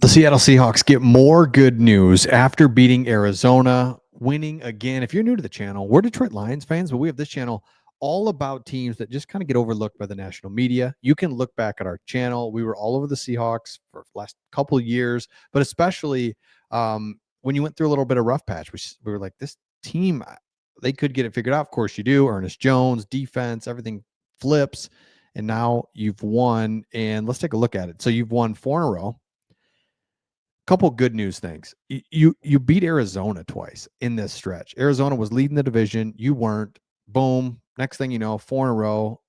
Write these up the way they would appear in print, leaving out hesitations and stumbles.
The Seattle Seahawks get more good news after beating Arizona, winning again. If you're new to the channel, we're Detroit Lions fans, but we have this channel all about teams that just kind of get overlooked by the national media. You can look back at our channel. We were all over the Seahawks for the last couple of years, but especially when you went through a little bit of rough patch, we were like, this team, they could get it figured out. Of course you do. Ernest Jones, defense, everything flips. And now you've won. And let's take a look at it. So you've won 4 in a row. Couple good news things. You beat Arizona twice in this stretch. Arizona was leading the division. You weren't. Boom. Next thing you know, 4 in a row.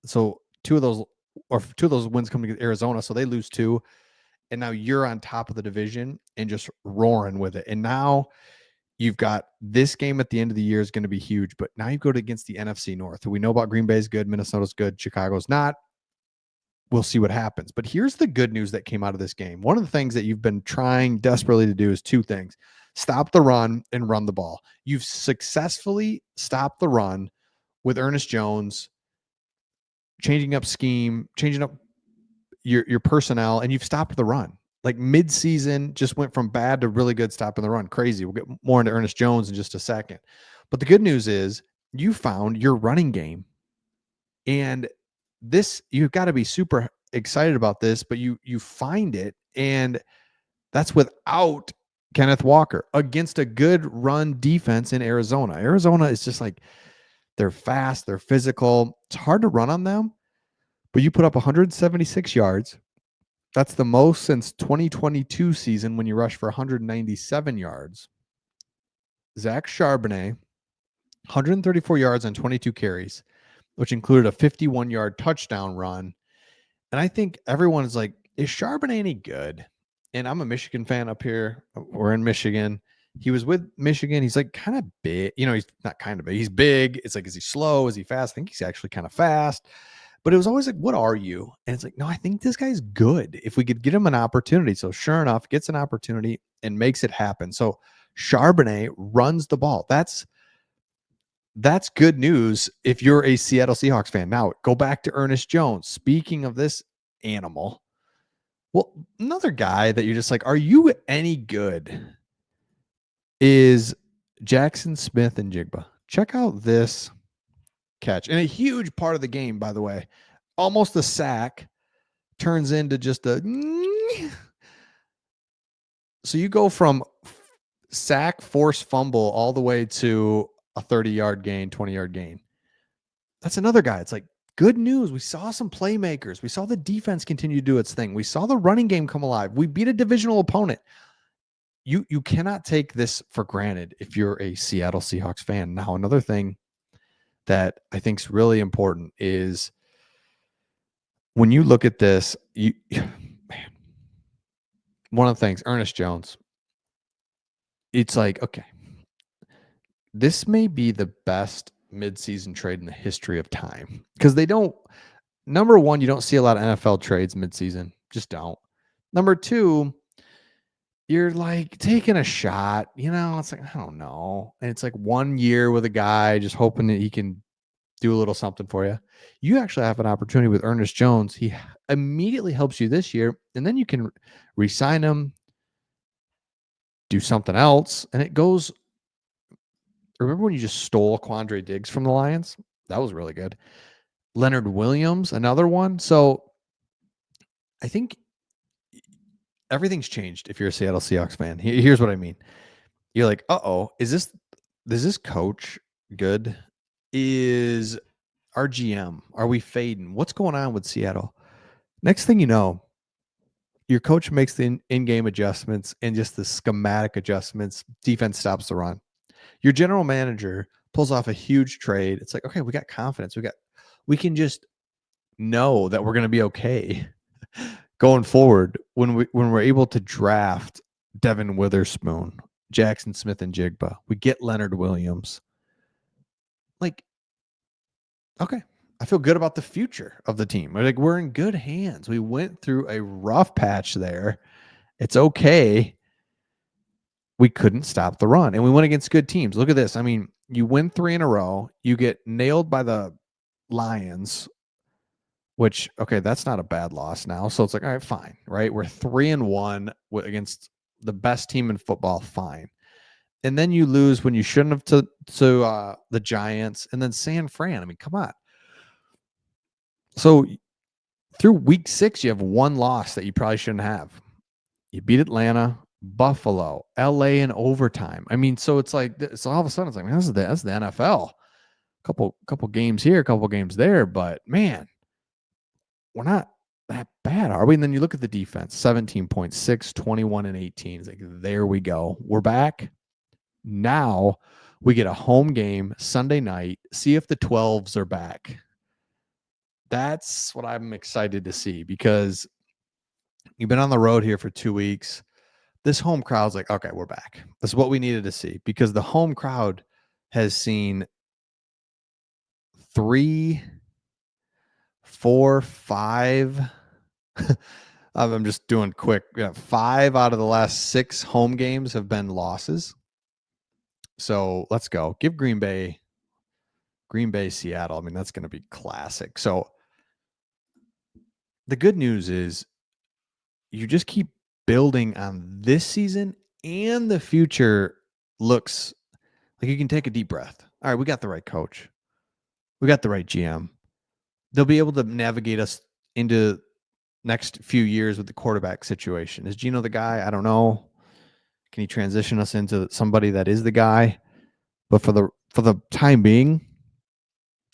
So two of those wins come to Arizona. So they lose 2. And now you're on top of the division and just roaring with it. And now you've got this game at the end of the year is going to be huge. But now you go against the NFC North. We know about Green Bay's good, Minnesota's good, Chicago's not. We'll see what happens. But here's the good news that came out of this game. One of the things that you've been trying desperately to do is 2 things: stop the run and run the ball. You've successfully stopped the run with Ernest Jones, changing up scheme, changing up your personnel, and you've stopped the run. Like mid-season, just went from bad to really good stopping the run. Crazy. We'll get more into Ernest Jones in just a second. But the good news is you found your running game. And this, you've got to be super excited about this, but you find it, and that's without Kenneth Walker against a good run defense in Arizona. Arizona is just like, they're fast, they're physical. It's hard to run on them, but you put up 176 yards. That's the most since 2022 season when you rushed for 197 yards. Zach Charbonnet, 134 yards on 22 carries, which included a 51-yard touchdown run. And I think everyone is like, is Charbonnet any good? And I'm a Michigan fan up here. We're in Michigan. He was with Michigan. He's like kind of big. He's not kind of big. He's big. It's like, is he slow? Is he fast? I think he's actually kind of fast. But it was always like, what are you? And it's like, no, I think this guy's good. If we could get him an opportunity. So sure enough, gets an opportunity and makes it happen. So Charbonnet runs the ball. That's good news if you're a Seattle Seahawks fan. Now, go back to Ernest Jones. Speaking of this animal, well, another guy that you're just like, are you any good, is Jackson Smith and Jigba. Check out this catch. And a huge part of the game, by the way. Almost a sack turns into just a... So you go from sack, forced fumble, all the way to a 30-yard gain, 20-yard gain. That's another guy. It's like, good news. We saw some playmakers. We saw the defense continue to do its thing. We saw the running game come alive. We beat a divisional opponent. You cannot take this for granted if you're a Seattle Seahawks fan. Now, another thing that I think is really important is when you look at this, man, one of the things, Ernest Jones, it's like, okay, this may be the best midseason trade in the history of time, because they don't, number one, you don't see a lot of NFL trades midseason. Just don't. Number two, you're like taking a shot, it's like, I don't know. And it's like 1 year with a guy just hoping that he can do a little something for you. You actually have an opportunity with Ernest Jones. He immediately helps you this year, and then you can re-sign him, do something else, and it goes. Remember when you just stole Quandre Diggs from the Lions? That was really good. Leonard Williams, another one. So I think everything's changed if you're a Seattle Seahawks fan. Here's what I mean. You're like, is this coach good? Is our GM, are we fading? What's going on with Seattle? Next thing you know, your coach makes the in-game adjustments and just the schematic adjustments. Defense stops the run. Your general manager pulls off a huge trade. It's like, okay, we got confidence. We can just know that we're going to be okay going forward when we're able to draft Devin Witherspoon, Jackson Smith and Jigba. We get Leonard Williams. Like, okay, I feel good about the future of the team. We're in good hands. We went through a rough patch there. It's okay. We couldn't stop the run, and we went against good teams. Look at this. I mean, you win 3 in a row. You get nailed by the Lions. which, okay, that's not a bad loss now. So it's like, all right, fine, right? We're 3-1 against the best team in football, fine. And then you lose when you shouldn't have to the Giants and then San Fran. I mean, come on. So through week 6, you have one loss that you probably shouldn't have. You beat Atlanta, Buffalo, LA in overtime. I mean, so it's like, so all of a sudden it's like, man, that's the NFL. Couple games here, couple games there, but man, we're not that bad, are we? And then you look at the defense, 17.6, 21 and 18. It's like, there we go. We're back. Now we get a home game Sunday night. See if the 12s are back. That's what I'm excited to see, because you've been on the road here for 2 weeks. This home crowd's like, okay, we're back. That's what we needed to see, because the home crowd has seen 3, 4, 5. I'm just doing quick. 5 out of the last 6 home games have been losses. So let's go. Give Green Bay, Seattle. I mean, that's going to be classic. So the good news is you just keep building on this season, and the future looks like you can take a deep breath. All right, we got the right coach. We got the right GM. They'll be able to navigate us into next few years with the quarterback situation. Is Geno the guy? I don't know. Can he transition us into somebody that is the guy? But for the time being,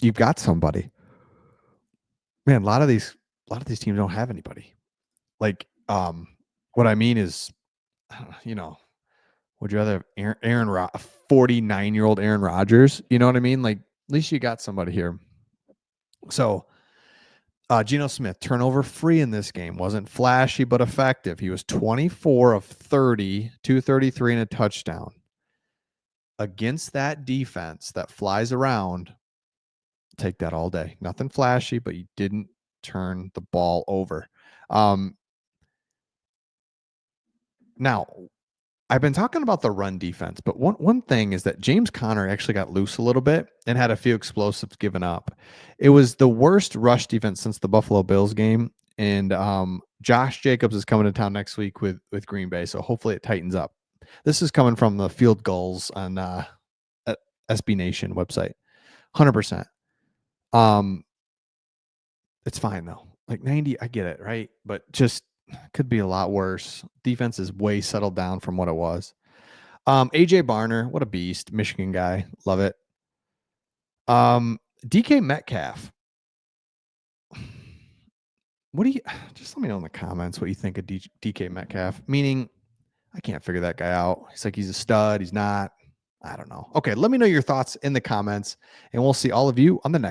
you've got somebody. Man, a lot of these teams don't have anybody. Like, what I mean is, would you rather have Aaron 49-year-old Aaron Rodgers? You know what I mean? Like, at least you got somebody here. So, Geno Smith, turnover free in this game. Wasn't flashy, but effective. He was 24 of 30, 233 and a touchdown. Against that defense that flies around, take that all day. Nothing flashy, but you didn't turn the ball over. Now, I've been talking about the run defense, but one thing is that James Conner actually got loose a little bit and had a few explosives given up. It was the worst rush defense since the Buffalo Bills game, and Josh Jacobs is coming to town next week with Green Bay, so hopefully it tightens up. This is coming from the Field Gulls on SB Nation website, 100%. It's fine though. Like 90, I get it, right? But just could be a lot worse. Defense is way settled down from what it was. AJ Barner, what a beast. Michigan guy. Love it. DK Metcalf. What do you just let me know in the comments what you think of DK Metcalf? Meaning, I can't figure that guy out. He's like, he's a stud. He's not. I don't know. Okay, let me know your thoughts in the comments, and we'll see all of you on the next.